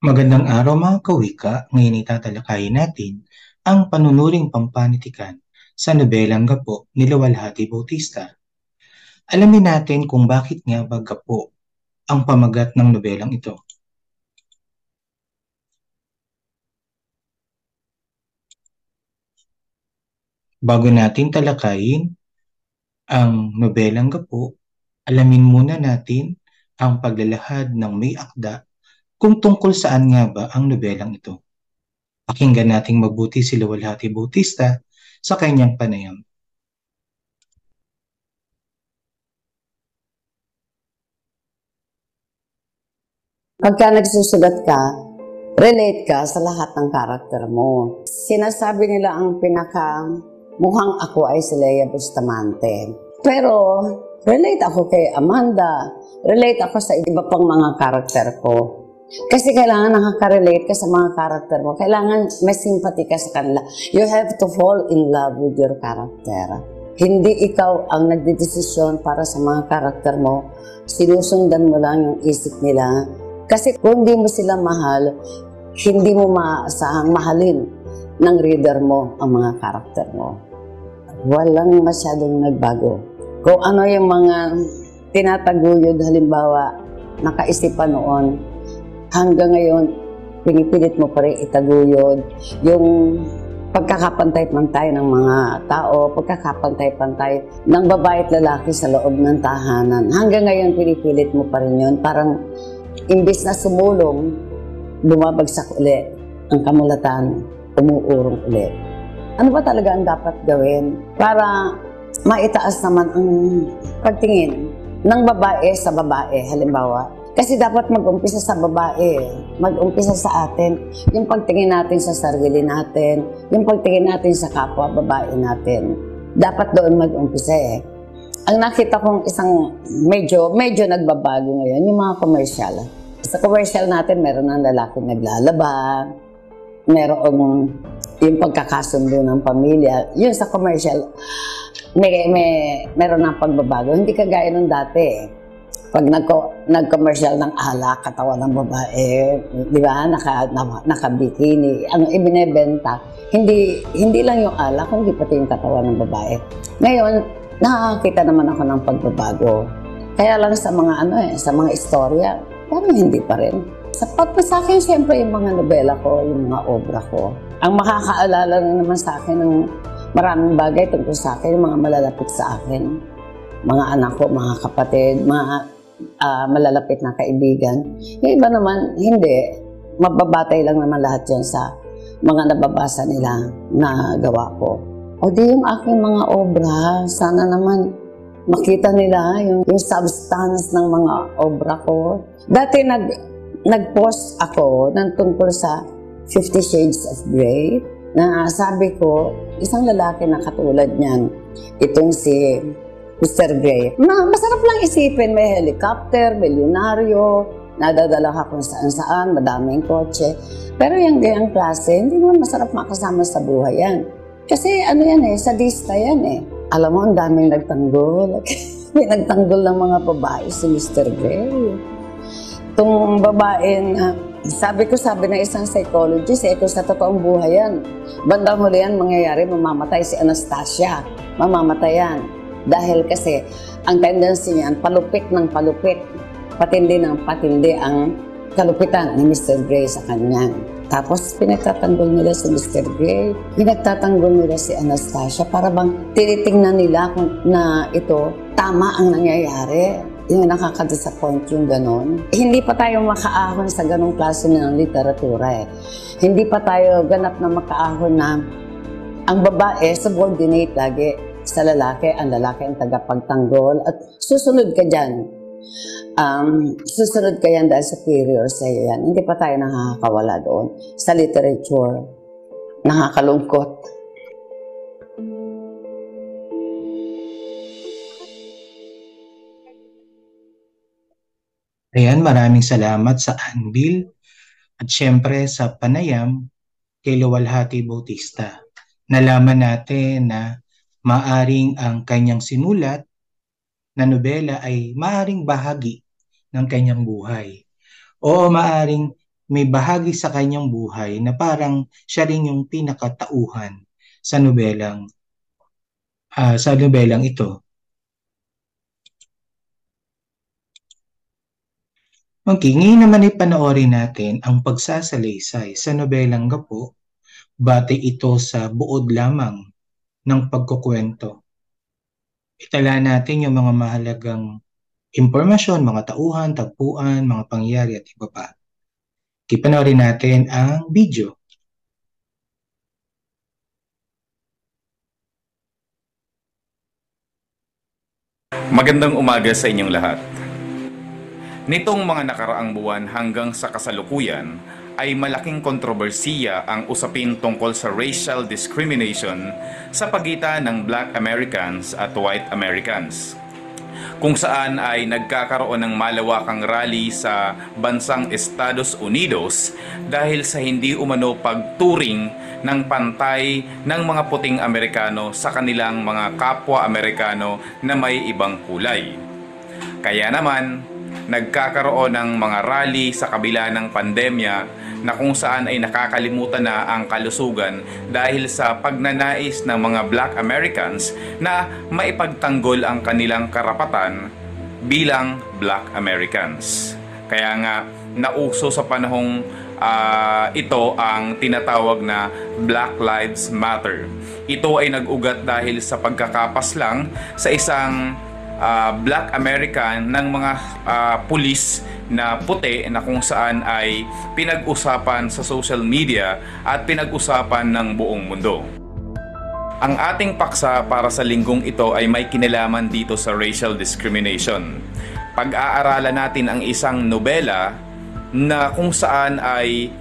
Magandang araw mga kawika, ngayon itatalakayin natin ang panunuring pampanitikan sa nobelang Gapo ni Luwalhati Bautista. Alamin natin kung bakit nga ba Gapo ang pamagat ng nobelang ito. Bago natin talakayin ang nobelang Gapo, alamin muna natin ang paglalahad ng may akda kung tungkol saan nga ba ang nobelang ito. Pakinggan nating mabuti si Luwalhati Bautista sa kanyang panayam. Pagka nagsusulat ka, relate ka sa lahat ng karakter mo. Sinasabi nila ang mukhang ako ay si Lea Bustamante. Pero relate ako kay Amanda. Relate ako sa iba pang mga karakter ko. Kasi kailangan nakaka-relate ka sa mga karakter mo. Kailangan may sympathy ka sa kanila. You have to fall in love with your character. Hindi ikaw ang nagdedesisyon para sa mga karakter mo. Sinusundan mo lang yung isip nila. Kasi kung hindi mo sila mahal, hindi mo maasahang mahalin ng reader mo ang mga karakter mo. Walang masyadong nagbago. Kung ano yung mga tinataguyod, halimbawa, nakaisipan noon, hanggang ngayon, pinipilit mo pa rin itaguyod. Yung pagkakapantay-pantay ng mga tao, pagkakapantay-pantay ng babae at lalaki sa loob ng tahanan. Hanggang ngayon, pinipilit mo pa rin yun. Parang imbis na sumulong, bumabagsak uli ang kamulatan, umuurong uli. Ano ba talaga ang dapat gawin para maitaas naman ang pagtingin ng babae sa babae, halimbawa? Kasi dapat mag-umpisa sa babae, mag-umpisa sa atin, yung pagtingin natin sa sarili natin, yung pagtingin natin sa kapwa babae natin. Dapat doon mag-umpisa eh. Ang nakita kong isang medyo nagbabago ngayon, yung mga commercial. Sa commercial natin, meron ng lalaking naglalaba, meron yung pagkakasundo ng pamilya. Yun sa commercial, meron ng pagbabago. Hindi kagaya nung dati. Pag nag-commercial ng alak, katawan ng babae, di ba, naka-bikini, ang ibinebenta, hindi lang yung alak, kundi pati yung katawan ng babae. Ngayon, nakakita naman ako ng pagbabago. Kaya lang sa mga istorya, parang hindi pa rin. Sapat pa sa akin, siyempre, yung mga nobela ko, yung mga obra ko. Ang makakaalala na naman sa akin ng maraming bagay tungkol sa akin, yung mga malalapit sa akin. Mga anak ko, mga kapatid, mga malalapit na kaibigan. Yung iba naman, hindi. Mababatay lang naman lahat yan sa mga nababasa nila na gawa ko. O di yung aking mga obra, sana naman makita nila yung substance ng mga obra ko. Dati nag-post ako ng tungkol sa 50 Shades of Grey na sabi ko, isang lalaki na katulad niyan, itong si Mr. Grey. Masarap lang isipin, may helicopter, milyonaryo, nadadala ka kung saan-saan, madaming kotse. Pero yung gayang klase, hindi naman masarap makasama sa buhay yan. Kasi sadista yan eh. Alam mo, ang daming nagtanggol. May nagtanggol ng mga babae si Mr. Grey. Itong babaeng, sabi na isang psychologist, kung sa totoong buhay yan, bandang huli yan, mangyayari, mamamatay si Anastasia. Mamamatay yan. Dahil kasi, ang tendency niyan, palupit ng palupit. Patindi ng patindi ang kalupitan ni Mr. Grey sa kanya. Tapos, pinagtatanggol nila si Mr. Grey, pinagtatanggol nila si Anastasia para bang tinitingnan nila kung na ito, tama ang nangyayari. Yung nakaka-disappoint yung ganon. Hindi pa tayo makaahon sa ganong klase ng literatura eh. Hindi pa tayo ganap na makaahon na ang babae subordinate lagi sa lalaki, ang lalaki ang tagapagtanggol at susunod ka dyan. Susunod ka yan dahil superior sa iyo yan. Hindi pa tayo nakakawala doon. Sa literature, nakakalungkot. Ayan, maraming salamat sa Anbil at syempre sa panayam kay Luwalhati Bautista. Nalaman natin na maaring ang kanyang sinulat na nobela ay maaring bahagi ng kanyang buhay o maaring may bahagi sa kanyang buhay na parang siya rin yung pinakatauhan sa nobelang ito. Okay, ngayon naman ay panoorin natin ang pagsasalaysay sa nobelang Gapo. Batay ito sa buod lamang ng pagkukwento. Itala natin yung mga mahalagang impormasyon, mga tauhan, tagpuan, mga pangyayari at iba pa. Panoorin natin ang video. Magandang umaga sa inyong lahat. Nitong mga nakaraang buwan hanggang sa kasalukuyan ay malaking kontrobersiya ang usapin tungkol sa racial discrimination sa pagitan ng Black Americans at White Americans, kung saan ay nagkakaroon ng malawakang rally sa bansang Estados Unidos dahil sa hindi umano pagturing ng pantay ng mga puting Amerikano sa kanilang mga kapwa Amerikano na may ibang kulay. Kaya naman, nagkakaroon ng mga rally sa kabila ng pandemya na kung saan ay nakakalimutan na ang kalusugan dahil sa pagnanais ng mga Black Americans na maipagtanggol ang kanilang karapatan bilang Black Americans. Kaya nga, nauso sa panahong ito ang tinatawag na Black Lives Matter. Ito ay nag-ugat dahil sa pagkakapas lang sa isang Black American ng mga pulis na puti na kung saan ay pinag-usapan sa social media at pinag-usapan ng buong mundo. Ang ating paksa para sa linggong ito ay may kinalaman dito sa racial discrimination. Pag-aaralan natin ang isang nobela na kung saan ay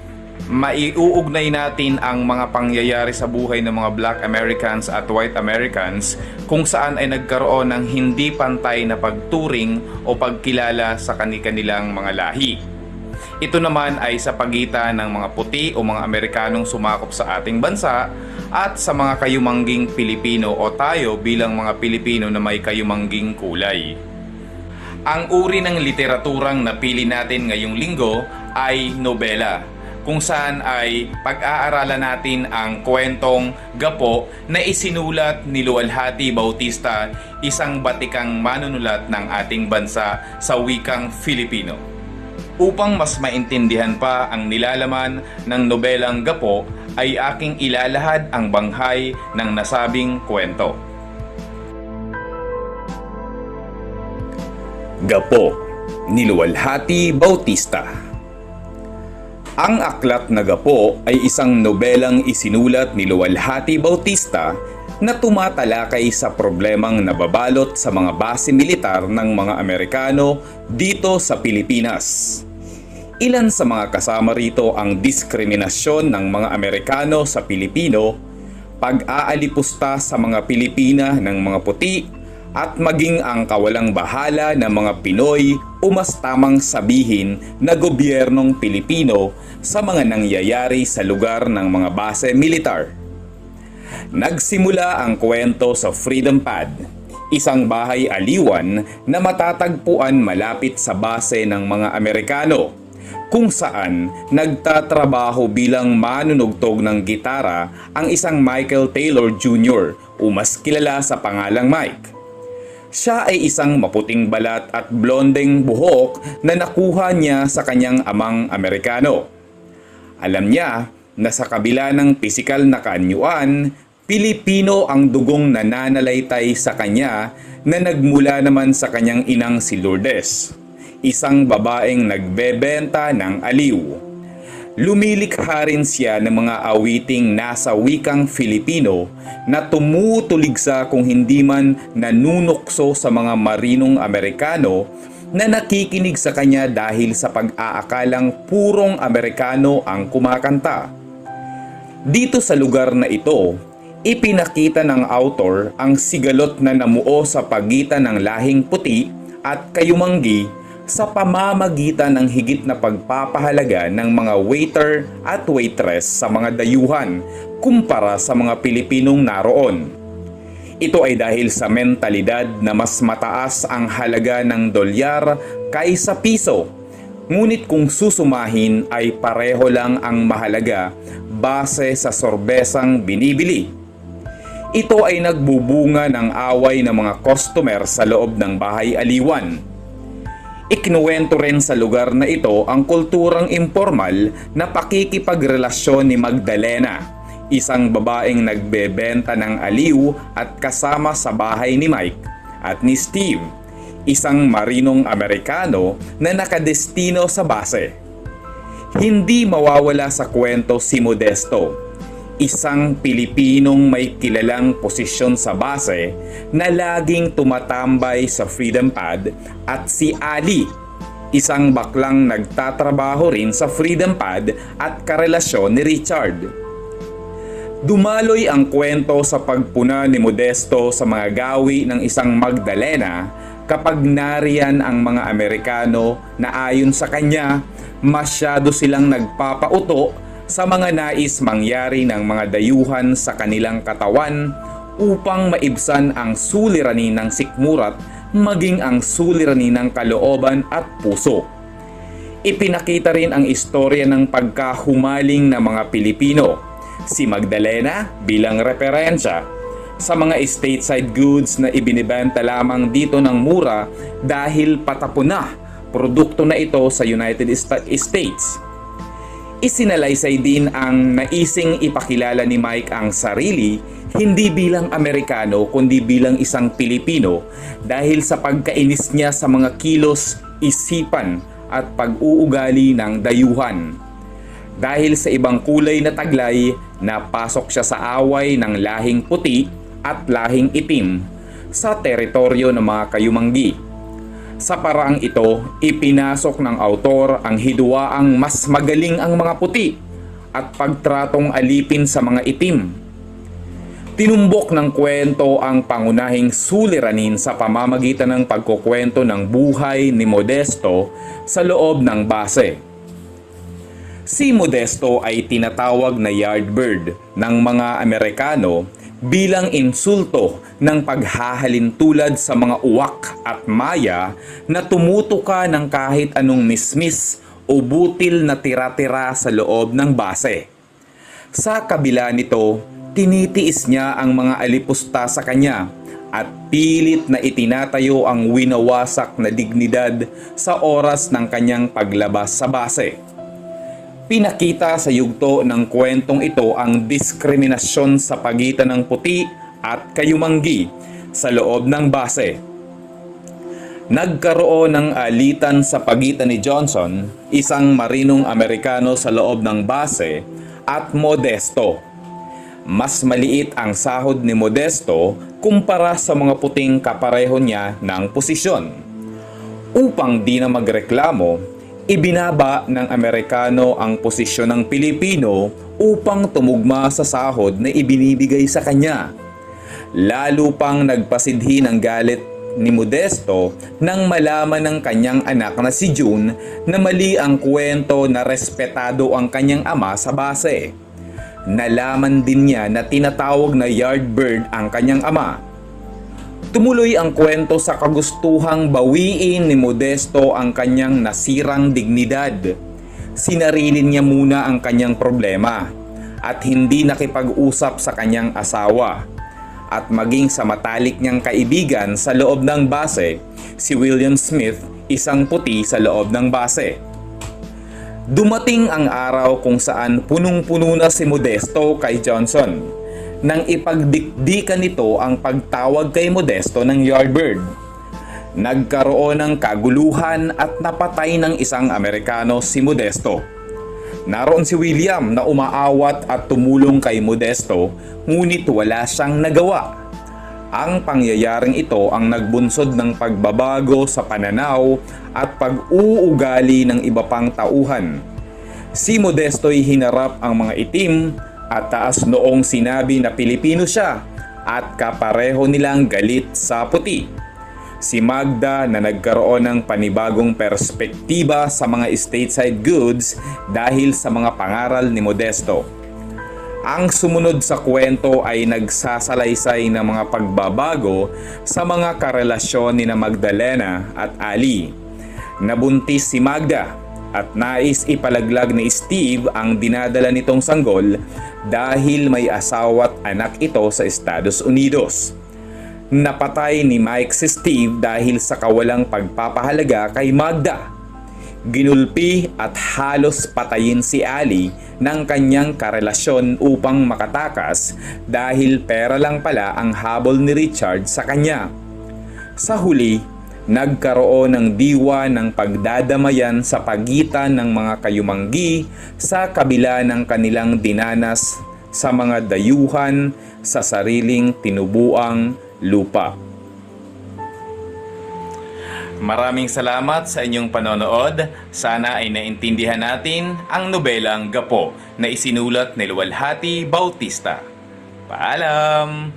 maiuugnay natin ang mga pangyayari sa buhay ng mga Black Americans at White Americans kung saan ay nagkaroon ng hindi pantay na pagturing o pagkilala sa kanilang mga lahi. Ito naman ay sa pagitan ng mga puti o mga Amerikanong sumakop sa ating bansa at sa mga kayumangging Pilipino o tayo bilang mga Pilipino na may kayumangging kulay. Ang uri ng literaturang napili natin ngayong linggo ay nobela, kung saan ay pag-aaralan natin ang kwentong Gapo na isinulat ni Luwalhati Bautista, isang batikang manunulat ng ating bansa sa wikang Filipino. Upang mas maintindihan pa ang nilalaman ng nobelang Gapo, ay aking ilalahad ang banghay ng nasabing kwento. Gapo ni Luwalhati Bautista. Ang aklat na Gapo ay isang nobelang isinulat ni Luwalhati Bautista na tumatalakay sa problemang nababalot sa mga base militar ng mga Amerikano dito sa Pilipinas. Ilan sa mga kasama rito ang diskriminasyon ng mga Amerikano sa Pilipino, pag-aalipusta sa mga Pilipina ng mga puti, at maging ang kawalang bahala ng mga Pinoy o mas tamang sabihin na gobyernong Pilipino sa mga nangyayari sa lugar ng mga base militar. Nagsimula ang kwento sa Freedom Pad, isang bahay aliwan na matatagpuan malapit sa base ng mga Amerikano, kung saan nagtatrabaho bilang manunugtog ng gitara ang isang Michael Taylor Jr. o mas kilala sa pangalang Mike. Siya ay isang maputing balat at blondeng buhok na nakuha niya sa kanyang amang Amerikano. Alam niya na sa kabila ng pisikal na kaanyuan, Pilipino ang dugong nananalaytay sa kanya na nagmula naman sa kanyang inang si Lourdes, isang babaeng nagbebenta ng aliw. Lumilikha rin siya ng mga awiting nasa wikang Filipino na tumutuligsa kung hindi man nanunukso sa mga marinong Amerikano na nakikinig sa kanya dahil sa pag-aakalang purong Amerikano ang kumakanta. Dito sa lugar na ito, ipinakita ng author ang sigalot na namuo sa pagitan ng lahing puti at kayumanggi sa pamamagitan ng higit na pagpapahalaga ng mga waiter at waitress sa mga dayuhan kumpara sa mga Pilipinong naroon. Ito ay dahil sa mentalidad na mas mataas ang halaga ng dolyar kaysa piso, Ngunit kung susumahin ay pareho lang ang mahalaga base sa sorbesang binibili. Ito ay nagbubunga ng away ng mga customer sa loob ng bahay aliwan. Ikinuwento rin sa lugar na ito ang kulturang informal na pakikipagrelasyon ni Magdalena, isang babaeng nagbebenta ng aliw at kasama sa bahay ni Mike, at ni Steve, isang marinong Amerikano na nakadestino sa base. Hindi mawawala sa kwento si Modesto, isang Pilipinong may kilalang posisyon sa base na laging tumatambay sa Freedom Pad, at si Ali, isang baklang nagtatrabaho rin sa Freedom Pad at karelasyon ni Richard. Dumaloy ang kwento sa pagpuna ni Modesto sa mga gawi ng isang Magdalena kapag nariyan ang mga Amerikano na ayon sa kanya, masyado silang nagpapauto sa mga nais mangyari ng mga dayuhan sa kanilang katawan upang maibsan ang suliranin ng sikmurat maging ang suliranin ng kalooban at puso. Ipinakita rin ang istorya ng pagkahumaling ng mga Pilipino, si Magdalena bilang referensya sa mga stateside goods na ibinibenta lamang dito ng mura dahil patapon na produkto na ito sa United States. Isinalaysay din ang naising ipakilala ni Mike ang sarili hindi bilang Amerikano kundi bilang isang Pilipino dahil sa pagkainis niya sa mga kilos, isipan at pag-uugali ng dayuhan. Dahil sa ibang kulay na taglay, napasok siya sa away ng lahing puti at lahing itim sa teritoryo ng mga Kayumanggi. Sa paraang ito, ipinasok ng autor ang hidwaang mas magaling ang mga puti at pagtratong alipin sa mga itim. Tinumbok ng kwento ang pangunahing suliranin sa pamamagitan ng pagkukwento ng buhay ni Modesto sa loob ng base. Si Modesto ay tinatawag na yardbird ng mga Amerikano bilang insulto ng paghahalin tulad sa mga uwak at maya na tumutuka ng kahit anong mismis o butil na tira-tira sa loob ng base. Sa kabila nito, tinitiis niya ang mga alipusta sa kanya at pilit na itinatayo ang winawasak na dignidad sa oras ng kanyang paglabas sa base. Pinakita sa yugto ng kwentong ito ang diskriminasyon sa pagitan ng puti at Kayumanggi sa loob ng base. Nagkaroon ng alitan sa pagitan ni Johnson, isang marinong Amerikano sa loob ng base, at Modesto. Mas maliit ang sahod ni Modesto kumpara sa mga puting kapareho niya ng posisyon. Upang di na magreklamo, ibinaba ng Amerikano ang posisyon ng Pilipino upang tumugma sa sahod na ibinibigay sa kanya. Lalo pang nagpasidhi ng galit ni Modesto nang malaman ng kanyang anak na si June na mali ang kwento na respetado ang kanyang ama sa base. Nalaman din niya na tinatawag na yardbird ang kanyang ama. Tumuloy ang kwento sa kagustuhang bawiin ni Modesto ang kanyang nasirang dignidad. Sinarilin niya muna ang kanyang problema at hindi nakipag-usap sa kanyang asawa at maging sa matalik niyang kaibigan sa loob ng base, si William Smith, isang puti sa loob ng base. Dumating ang araw kung saan punong-puno na si Modesto kay Johnson nang ipagdikdikan nito ang pagtawag kay Modesto ng yardbird. Nagkaroon ng kaguluhan at napatay ng isang Amerikano si Modesto. Naroon si William na umaawat at tumulong kay Modesto, ngunit wala siyang nagawa. Ang pangyayaring ito ang nagbunsod ng pagbabago sa pananaw at pag-uugali ng iba pang tauhan. Si Modesto'y hinarap ang mga itim at taas noong sinabi na Pilipino siya at kapareho nilang galit sa puti. Si Magda na nagkaroon ng panibagong perspektiba sa mga stateside goods dahil sa mga pangaral ni Modesto. Ang sumunod sa kwento ay nagsasalaysay ng mga pagbabago sa mga karelasyon ni na Magdalena at Ali. Nabuntis si Magda, at nais ipalaglag ni Steve ang dinadala nitong sanggol dahil may asawa at anak ito sa Estados Unidos. Napatay ni Mike si Steve dahil sa kawalang pagpapahalaga kay Magda. Ginulpi at halos patayin si Ali ng kanyang karelasyon upang makatakas dahil pera lang pala ang habol ni Richard sa kanya. Sa huli, nagkaroon ng diwa ng pagdadamayan sa pagitan ng mga kayumanggi sa kabila ng kanilang dinanas sa mga dayuhan sa sariling tinubuang lupa. Maraming salamat sa inyong panonood. Sana ay naintindihan natin ang nobelang Gapo na isinulat ni Luwalhati Bautista. Paalam!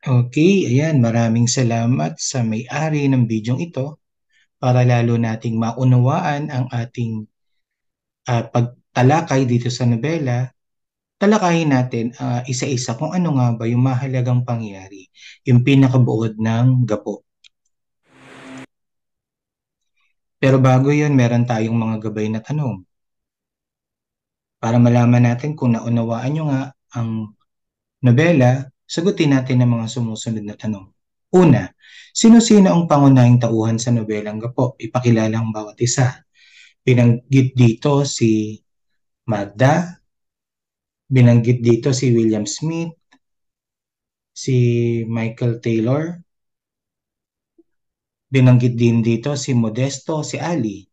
Okay, ayan, maraming salamat sa may-ari ng bidyong ito para lalo nating maunawaan ang ating pagtalakay dito sa nobela. Talakayin natin isa-isa kung ano nga ba yung mahalagang pangyayari, yung pinakabuod ng Gapo. Pero bago yun, meron tayong mga gabay na tanong. Para malaman natin kung naunawaan nyo nga ang nobela, sagutin natin ang mga sumusunod na tanong. Una, sino-sino ang pangunahing tauhan sa nobelang Gapo? Ipakilala ang bawat isa. Binanggit dito si Magda, binanggit dito si William Smith, si Michael Taylor, binanggit din dito si Modesto, si Ali.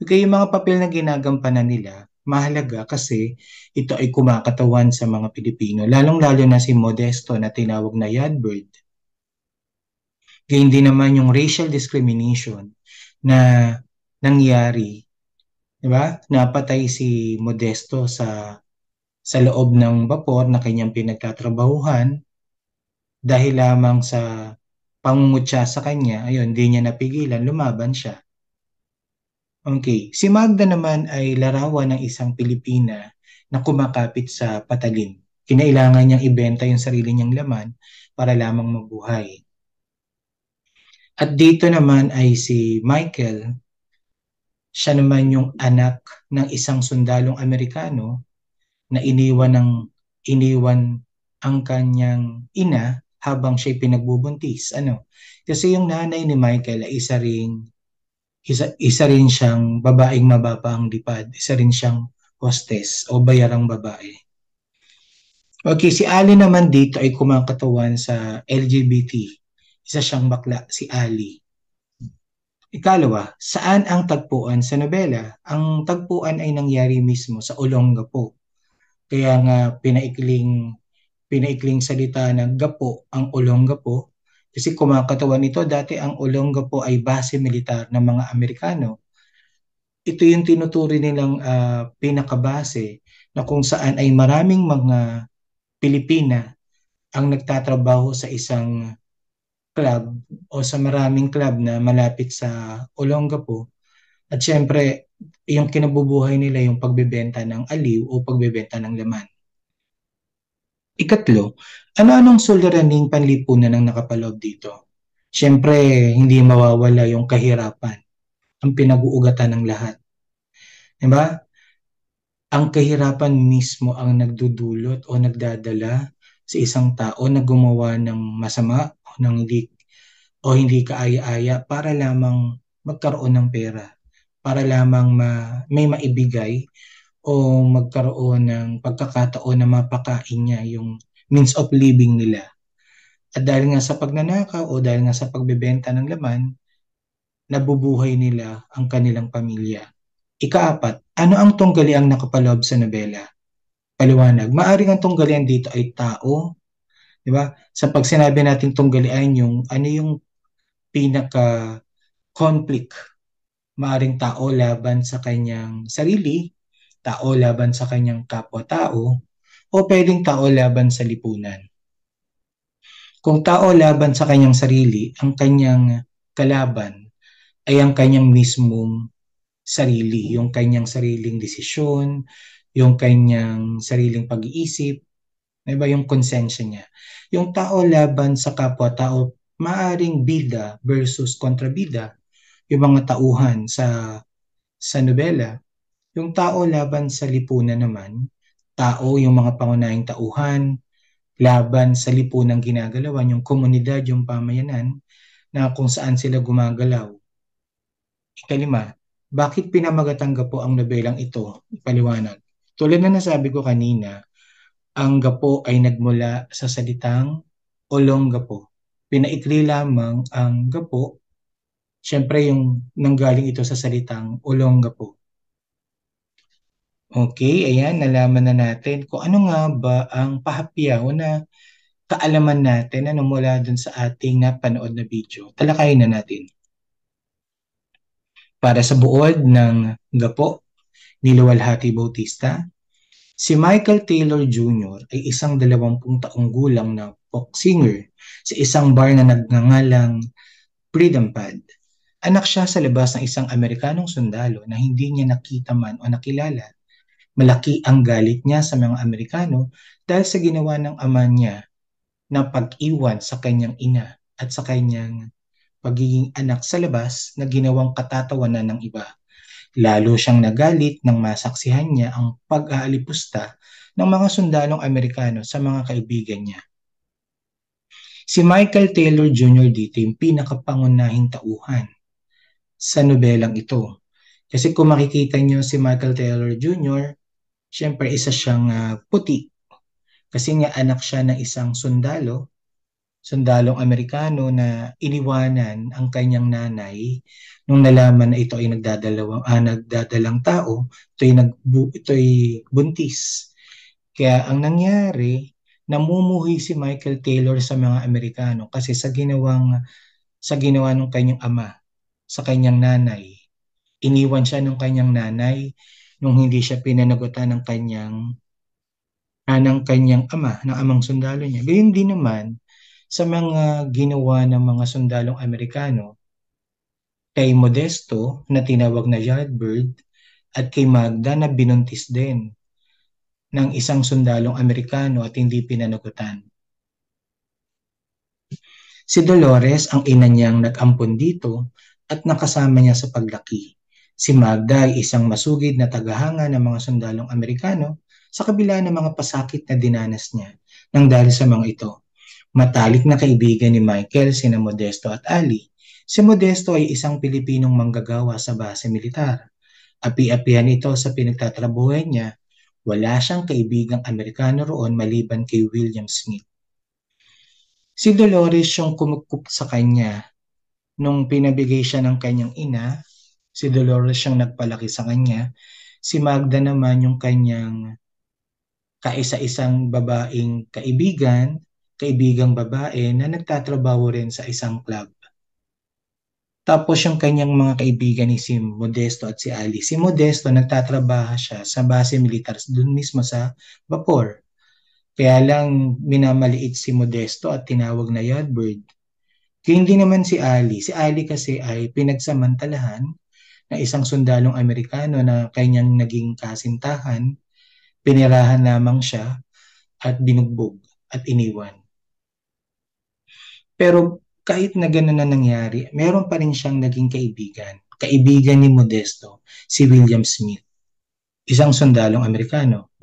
Kaya yung mga papel na ginagampanan nila, mahalaga kasi ito ay kumakatawan sa mga Pilipino, lalong-lalo na si Modesto na tinawag na Yardbird. Gayun din naman yung racial discrimination na nangyari, di ba? Napatay si Modesto sa loob ng bapor na kanyang pinagtatrabahuhan dahil lamang sa pangungutya sa kanya, ayun, hindi niya napigilan, lumaban siya. Okay, si Magda naman ay larawan ng isang Pilipina na kumakapit sa patalim. Kinailangan niyang ibenta yung sarili niyang laman para lamang mabuhay. At dito naman ay si Michael, siya naman yung anak ng isang sundalong Amerikano na iniwan ang kanyang ina habang siya'y pinagbubuntis. Kasi yung nanay ni Michael ay isa rin siyang babaeng mababa ang lipad, isa rin siyang hostess o bayarang babae. Okay, si Ali naman dito ay kumakatawan sa LGBT. Isa siyang bakla, si Ali. Ikalawa, saan ang tagpuan sa nobela? Ang tagpuan ay nangyari mismo sa Olongapo. Kaya nga pinaikling salita na Gapo ang Olongapo kasi kumakatawan ito. Dati ang Olongapo ay base militar ng mga Amerikano. Ito yung tinuturi nilang pinakabase na kung saan ay maraming mga Pilipina ang nagtatrabaho sa isang club o sa maraming club na malapit sa Olongapo. At syempre, yung kinabubuhay nila yung pagbebenta ng aliw o pagbebenta ng laman. Ikatlo, ano-anong suliraning panlipunan ang nakapaloob dito? Syempre, hindi mawawala yung kahirapan, ang pinag-uugatan ng lahat. Diba? Ang kahirapan mismo ang nagdudulot o nagdadala sa isang tao na gumawa ng masama o hindi kaaya-aya para lamang magkaroon ng pera, para lamang may maibigay o magkaroon ng pagkakataon na mapakain niya yung means of living nila. At dahil nga sa pagnanakaw o dahil nga sa pagbebenta ng laman, nabubuhay nila ang kanilang pamilya. Ikaapat, ano ang tunggaliang nakapaloob sa nobela? Paliwanag, maaring ang tunggalian dito ay tao, di ba? Sa pag sinabi natin tunggalian, yung pinaka-conflict, maaring tao laban sa kanyang sarili, tao laban sa kanyang kapwa-tao, o pwedeng tao laban sa lipunan. Kung tao laban sa kanyang sarili, ang kanyang kalaban ay ang kanyang mismong sarili, yung kanyang sariling desisyon, yung kanyang sariling pag-iisip, diba, yung konsensya niya. Yung tao laban sa kapwa-tao, maaring bida versus kontrabida, yung mga tauhan sa nobela. Yung tao laban sa lipunan naman, tao yung mga pangunahing tauhan, laban sa lipunang ginagalawan, yung komunidad, yung pamayanan na kung saan sila gumagalaw. Ikalima, bakit pinamagatang gapo ang nobelang ito? Ipaliwanag. Tulad na nasabi ko kanina, ang gapo ay nagmula sa salitang olong gapo. Pinaikli lamang ang gapo, syempre yung nanggaling ito sa salitang olong gapo. Okay, ayan, nalaman na natin kung ano nga ba ang pahapyaw na kaalaman natin ano mula dun sa ating napanood na video. Talakayin na natin. Para sa buod ng gapo ni Luwalhati Bautista, si Michael Taylor Jr. ay isang 20 taong gulang na folk singer sa isang bar na nagngangalang Freedom Pad. Anak siya sa labas ng isang Amerikanong sundalo na hindi niya nakita man o nakilala. Malaki ang galit niya sa mga Amerikano dahil sa ginawa ng ama niya na pag-iwan sa kanyang ina at sa kanyang pagiging anak sa labas na ginawang katatawanan ng iba. Lalo siyang nagalit nang masaksihan niya ang pag-aalipusta ng mga sundalong Amerikano sa mga kaibigan niya. Si Michael Taylor Jr. dito yung pinakapangunahing tauhan sa nobelang ito. Kasi kung makikita niyo si Michael Taylor Jr., syempre isa siyang puti. Kasi nga anak siya ng isang sundalong Amerikano na iniwanan ang kanyang nanay nung nalaman na ito ay nagdadalang tao, ito'y buntis. Kaya ang nangyari, namumuhi si Michael Taylor sa mga Amerikano kasi sa ginawa ng kanyang ama, sa kanyang nanay. Iniwan siya ng kanyang nanay nung hindi siya pinanagutan ng kanyang ama, ng amang sundalo niya. Gayun din naman sa mga ginawa ng mga sundalong Amerikano kay Modesto na tinawag na Yardbird at kay Magda na binuntis din ng isang sundalong Amerikano at hindi pinanagutan. Si Dolores ang ina niyang nag-ampon dito at nakasama niya sa paglaki. Si Magda ay isang masugid na tagahanga ng mga sundalong Amerikano sa kabila ng mga pasakit na dinanas niya nang dahil sa mga ito. Matalik na kaibigan ni Michael sina Modesto at Ali. Si Modesto ay isang Pilipinong manggagawa sa base militar. Api-apihan ito sa pinagtatrabuhan niya. Wala siyang kaibigang Amerikano roon maliban kay William Smith. Si Dolores yung kumukup sa kanya nung pinabigay siya ng kanyang ina. Si Dolores yung nagpalaki sa kanya. Si Magda naman yung kanyang kaisa-isang kaibigang babae na nagtatrabaho rin sa isang club. Tapos yung kanyang mga kaibigan ni si Modesto at si Ali. Si Modesto nagtatrabaho siya sa base militar doon mismo sa Vapor. Kaya lang minamaliit si Modesto at tinawag na Yardbird. Kaya hindi naman si Ali. Si Ali kasi ay pinagsamantalahan na isang sundalong Amerikano na kanyang naging kasintahan. Pinirahan lamang siya at binugbog at iniwan. Pero kahit na gano'n na nangyari, meron pa rin siyang naging kaibigan. Kaibigan ni Modesto, si William Smith, isang sundalong Amerikano.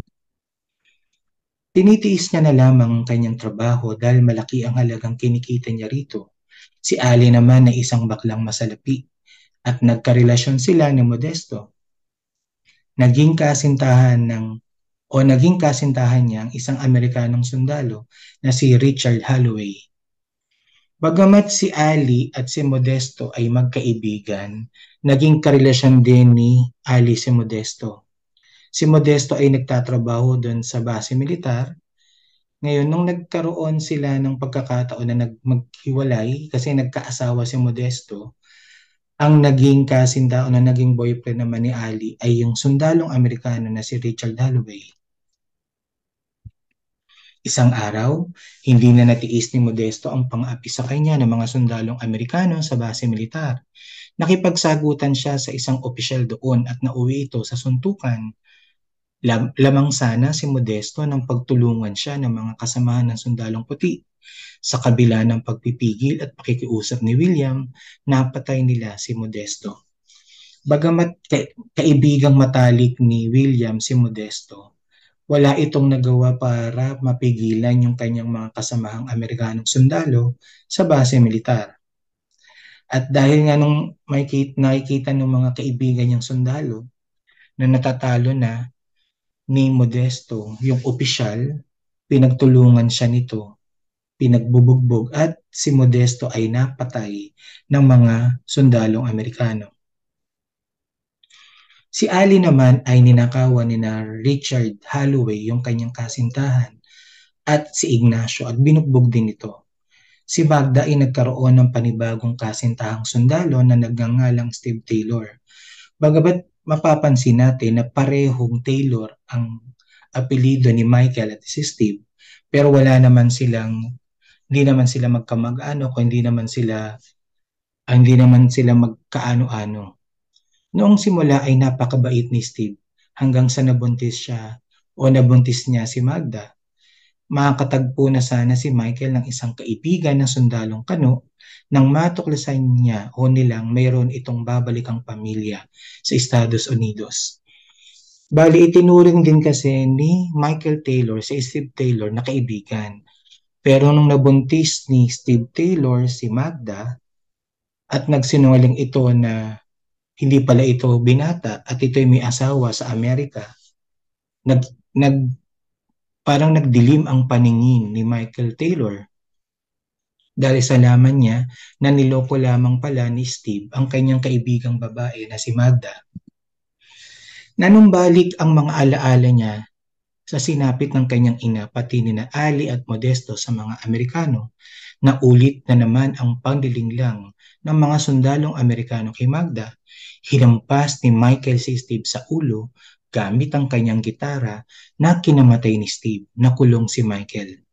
Tinitiis niya na lamang ang kanyang trabaho dahil malaki ang halagang kinikita niya rito. Si Ali naman ay isang baklang masalapi at nagkarelasyon sila ni Modesto. Naging kasintahan niya ang isang Amerikanong sundalo na si Richard Holloway. Bagamat si Ali at si Modesto ay magkaibigan, naging karelasyon din ni Ali si Modesto. Si Modesto ay nagtatrabaho doon sa base militar. Ngayon, nung nagkaroon sila ng pagkakataon na maghiwalay kasi nagkaasawa si Modesto, ang naging kasintahan o naging boyfriend naman ni Ali ay yung sundalong Amerikano na si Richard Holloway. Isang araw, hindi na natiis ni Modesto ang pang-api sa kanya ng mga sundalong Amerikano sa base militar. Nakipagsagutan siya sa isang opisyal doon at nauwi ito sa suntukan. Lamang sana si Modesto nang pagtulungan siya ng mga kasamahan ng sundalong puti. Sa kabila ng pagpipigil at pakikiusap ni William, napatay nila si Modesto. Bagamat kaibigang matalik ni William si Modesto, wala itong nagawa para mapigilan yung kanyang mga kasamahang Amerikanong sundalo sa base militar. At dahil nga nung nakikita ng mga kaibigan niyang sundalo na natatalo na ni Modesto, yung opisyal, pinagtulungan siya nito, pinagbubugbog at si Modesto ay napatay ng mga sundalong Amerikano. Si Ali naman ay ninakawan ni na Richard Holloway yung kanyang kasintahan at si Ignacio at binugbog din ito. Si Magda ay nagkaroon ng panibagong kasintahang sundalo na nagngangalang Steve Taylor. Bagamat mapapansin natin na parehong Taylor ang apelido ni Michael at si Steve, pero hindi naman sila magkamag-anak o hindi naman sila magkaano-ano. Noong simula ay napakabait ni Steve hanggang sa nabuntis niya si Magda. Makakatagpo na sana si Michael ng isang kaibigan ng sundalong kano nang matuklasan niya o nilang mayroon itong babalikang pamilya sa Estados Unidos. Bali, itinuring din kasi ni Michael Taylor si Steve Taylor na kaibigan. Pero nung nabuntis ni Steve Taylor si Magda at nagsinungaling ito na hindi pala ito binata at ito'y may asawa sa Amerika, parang nagdilim ang paningin ni Michael Taylor dahil sa laman niya na niloko lamang pala ni Steve ang kanyang kaibigang babae na si Magda. Nanumbalik ang mga alaala niya sa sinapit ng kanyang ina pati ni na Ali at Modesto sa mga Amerikano na ulit na naman ang panlilinglang ng mga sundalong Amerikano kay Magda. Hinampas ni Michael si Steve sa ulo gamit ang kanyang gitara na kinamatay ni Steve, nakulong si Michael.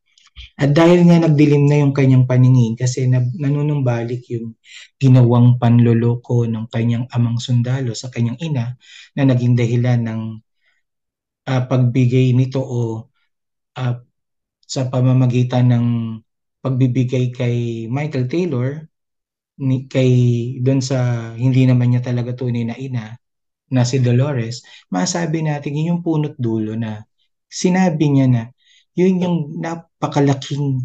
At dahil nga nagdilim na yung kanyang paningin kasi nanunumbalik yung ginawang panloloko ng kanyang amang sundalo sa kanyang ina na naging dahilan ng pagbigay nito o sa pamamagitan ng pagbibigay kay Michael Taylor doon sa hindi naman niya talaga tunay na ina na si Dolores, masabi natin yun yung punot dulo na sinabi niya na yun yung napakalaking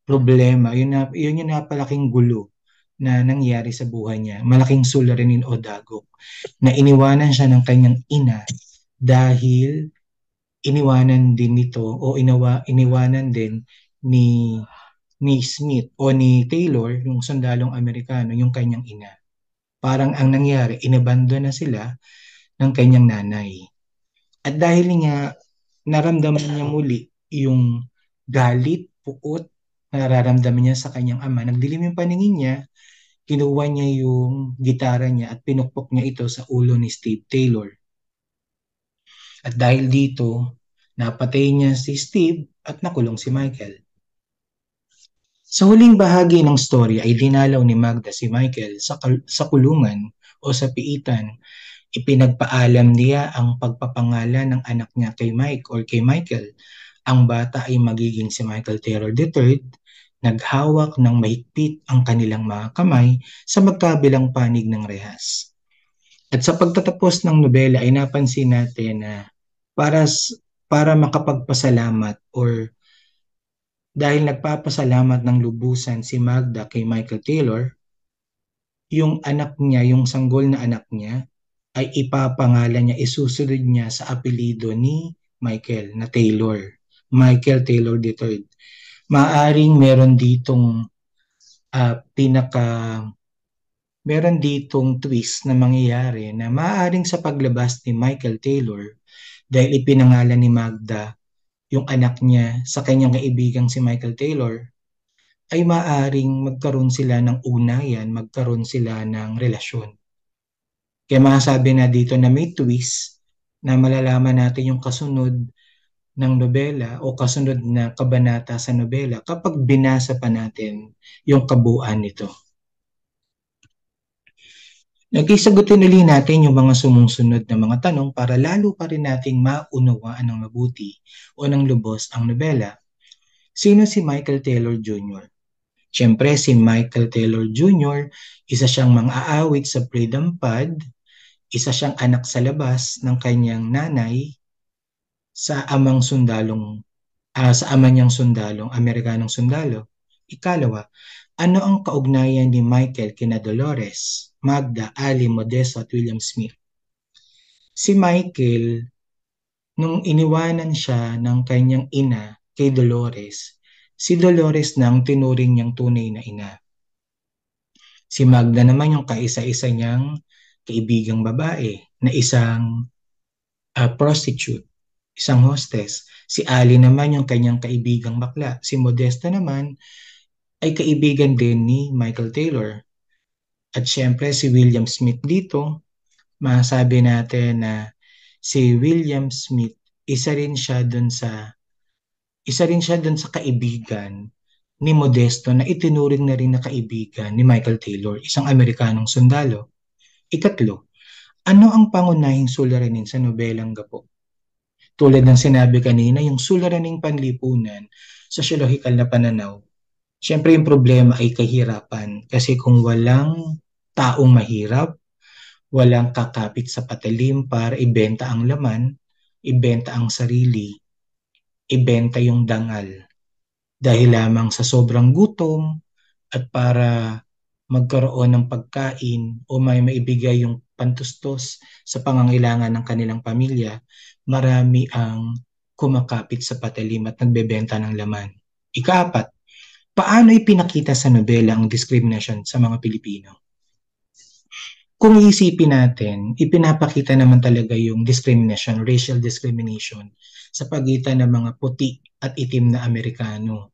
problema, yun yung napakalaking gulo na nangyari sa buhay niya, malaking suliranin o dagok na iniwanan siya ng kanyang ina dahil iniwanan din ni Smith o ni Taylor, yung sundalong Amerikano, yung kanyang ina. Parang ang nangyari, inabandon na sila ng kanyang nanay. At dahil nga naramdaman niya muli yung galit, puot, nararamdaman niya sa kanyang ama, nagdilim yung paningin niya, kinuha niya yung gitara niya at pinukpok niya ito sa ulo ni Steve Taylor. At dahil dito, napatay niya si Steve at nakulong si Michael. Sa huling bahagi ng story ay dinalaw ni Magda si Michael sa kulungan o sa piitan. Ipinagpaalam niya ang pagpapangalan ng anak niya kay Mike or kay Michael. Ang bata ay magiging si Michael Taylor III. Naghawak ng mahigpit ang kanilang mga kamay sa magkabilang panig ng rehas. At sa pagtatapos ng nobela ay napansin natin na para makapagpasalamat or dahil nagpapasalamat ng lubusan si Magda kay Michael Taylor, yung anak niya, yung sanggol na anak niya, ay ipapangalan niya, isusunod niya sa apelido ni Michael na Taylor. Michael Taylor III. Maaring meron ditong twist na mangyayari na maaring sa paglabas ni Michael Taylor dahil ipinangalan ni Magda yung anak niya sa kanyang kaibigang si Michael Taylor, ay maaring magkaroon sila ng ugnayan, magkaroon sila ng relasyon. Kaya masasabi na dito na may twist na malalaman natin yung kasunod ng nobela o kasunod na kabanata sa nobela kapag binasa pa natin yung kabuuan nito. Sagutin uli natin yung mga sumusunod na mga tanong para lalo pa rin nating maunawaan ng mabuti o ng lubos ang nobela. Sino si Michael Taylor Jr.? Siyempre, si Michael Taylor Jr., isa siyang mang-aawit sa Freedom Pad, isa siyang anak sa labas ng kanyang nanay sa sa ama niyang sundalong, Amerikanong sundalo. Ikalawa, ano ang kaugnayan ni Michael kina Dolores, Magda, Ali, Modesto at William Smith? Si Michael, nung iniwanan siya ng kanyang ina kay Dolores, si Dolores na ang tinuring niyang tunay na ina. Si Magda naman yung kaisa-isa niyang kaibigang babae na isang prostitute, isang hostess. Si Ali naman yung kanyang kaibigang bakla. Si Modesto naman ay kaibigan din ni Michael Taylor. At syempre si William Smith dito, masabi natin na si William Smith, isa rin siya dun sa kaibigan ni Modesto na itinuring na rin na kaibigan ni Michael Taylor, isang Amerikanong sundalo. Ikatlo, ano ang pangunahing suliranin sa nobelang Gapo? Tulad ng sinabi kanina, yung suliraning panlipunan, sosyologikal na pananaw, syempre yung problema ay kahirapan. Kasi kung walang taong mahirap, walang kakapit sa patalim para ibenta ang laman, ibenta ang sarili, ibenta yung dangal. Dahil lamang sa sobrang gutom at para magkaroon ng pagkain o may maibigay yung pantustos sa pangangailangan ng kanilang pamilya, marami ang kumakapit sa patalim at nagbebenta ng laman. Ikaapat, paano ipinakita sa nobela ang discrimination sa mga Pilipino? Kung iisipin natin, ipinapakita naman talaga yung discrimination, racial discrimination sa pagitan ng mga puti at itim na Amerikano.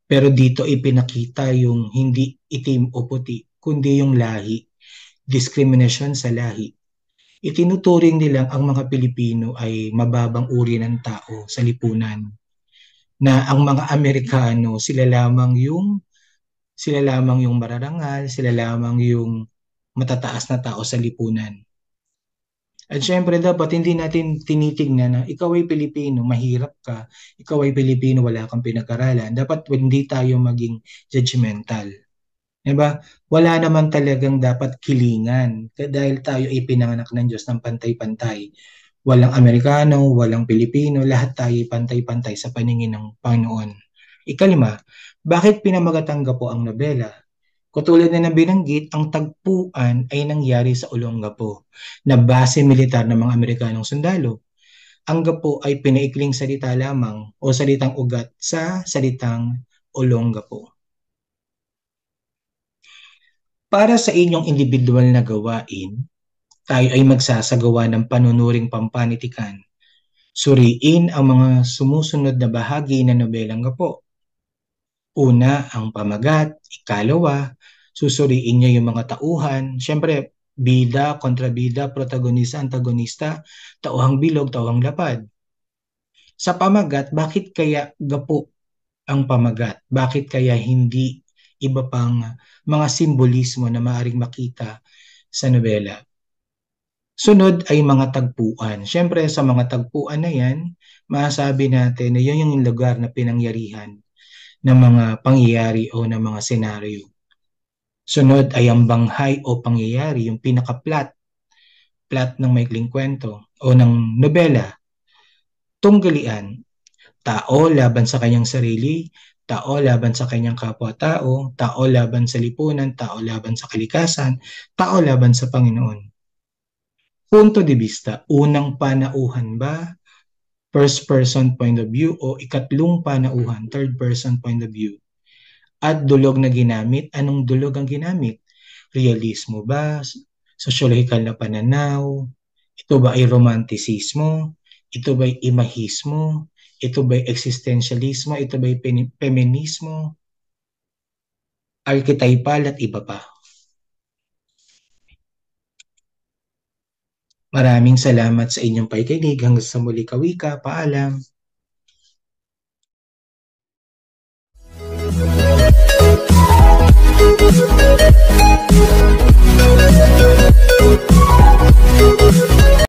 Pero dito ipinakita yung hindi itim o puti, kundi yung lahi, discrimination sa lahi. Itinuturing nilang ang mga Pilipino ay mababang uri ng tao sa lipunan, na ang mga Amerikano sila lamang yung mararangal, sila lamang yung matataas na tao sa lipunan. At syempre dapat hindi natin tinitingnan na ikaw ay Pilipino, mahirap ka, ikaw ay Pilipino, wala kang pinag-aralan. Dapat hindi tayo maging judgmental. Diba? Wala naman talagang dapat kilingan dahil tayo ay pinanganak ng Diyos ng pantay-pantay. Walang Amerikano, walang Pilipino, lahat tayo ay pantay-pantay sa paningin ng Panginoon. Ikalima, bakit pinamagatang Gapo ang nobela? Katulad na binanggit, ang tagpuan ay nangyari sa Olongapo na base militar ng mga Amerikanong sundalo. Ang Gapo ay pinaikling salita lamang o salitang ugat sa salitang Olongapo. Para sa inyong individual na gawain, tayo ay magsasagawa ng panunuring pampanitikan. Suriin ang mga sumusunod na bahagi ng nobelang Gapo. Una, ang pamagat. Ikalawa, susuriin niya yung mga tauhan. Siyempre, bida, kontrabida, protagonista, antagonista, tauhang bilog, tauhang lapad. Sa pamagat, bakit kaya Gapo ang pamagat? Bakit kaya hindi iba pang mga simbolismo na maaaring makita sa nobela? Sunod ay mga tagpuan. Siyempre, sa mga tagpuan na yan, masasabi natin na yun yung lugar na pinangyarihan ng mga pangyayari o ng mga senaryo. Sunod ay ang banghay o pangyayari, yung pinaka-plot ng maikling kwento o ng nobela. Tunggalian, tao laban sa kanyang sarili, tao laban sa kanyang kapwa-tao, tao laban sa lipunan, tao laban sa kalikasan, tao laban sa Panginoon. Punto de vista, unang panauhan ba, first person point of view o ikatlong panauhan, third person point of view? At dulog na ginamit, anong dulog ang ginamit? Realismo ba? Sosyologikal na pananaw? Ito ba ay romantisismo? Ito ba ay imahismo? Ito ba ay existentialismo? Ito ba ay feminismo? Archetypal at iba pa. Maraming salamat sa inyong pakikinig. Hanggang sa muli, Kawika. Paalam.